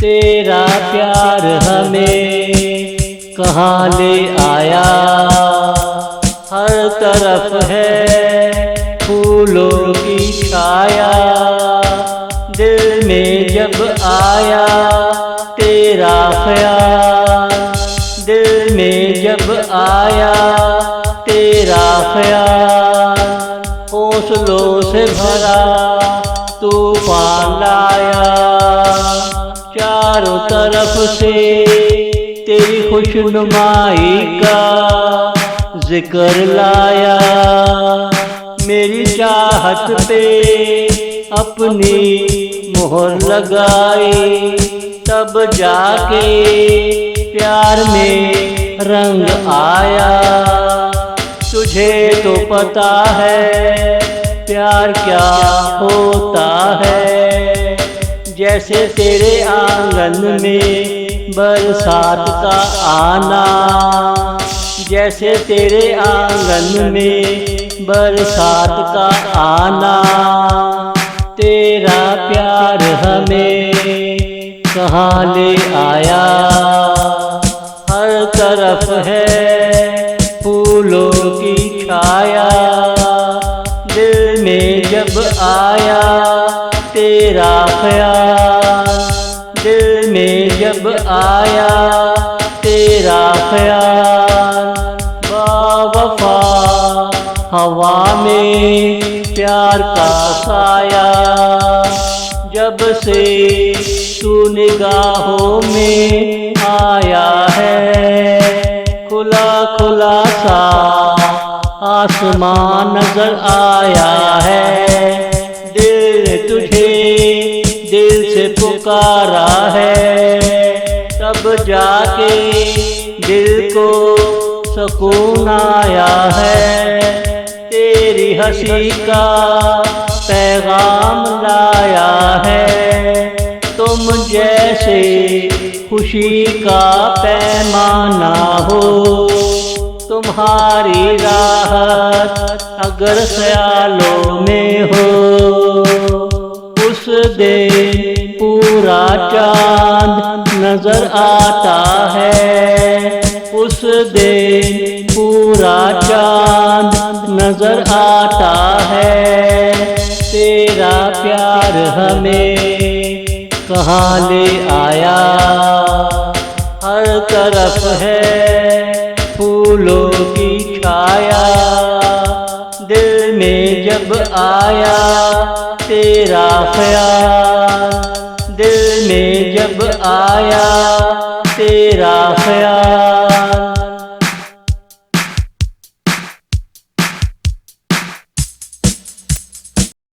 तेरा प्यार हमें कहाँ ले आया। हर तरफ है फूलों की छाया, दिल में जब आया तेरा ख्याल, दिल में जब आया तेरा ख्याल, हौसलों से भरा तूफान लाया, चारों तरफ से तेरी खुशनुमाई का जिक्र लाया। मेरी चाहत पे अपनी मोहर लगाई, तब जाके प्यार में रंग आया। तुझे तो पता है प्यार क्या होता है, जैसे तेरे आंगन में बरसात का आना, जैसे तेरे आंगन में बरसात का आना। तेरा प्यार हमें कहाँ ले आया। हर तरफ है फूलों की छाया, दिल में जब आया तेरा ख्याल, दिल में जब आया तेरा ख्याल। बावफा हवा में प्यार का साया, जब से तू निगाहों में आया है, खुला खुला सा आसमान नजर आया है। दिल ने तुझे दिल से पुकारा है, तब जाके दिल को सुकून आया है। तेरी हंसी का पैगाम लाया है, तुम जैसे खुशी का पैमाना हो। तुम्हारी राहत अगर ख्यालों में हो, उस दिन पूरा चांद नजर आता है, उस दिन पूरा चांद नजर आता है। तेरा प्यार हमें कहाँ ले आया। हर तरफ है फूलों की छाया, दिल में जब आया तेरा ख्याल, दिल में जब आया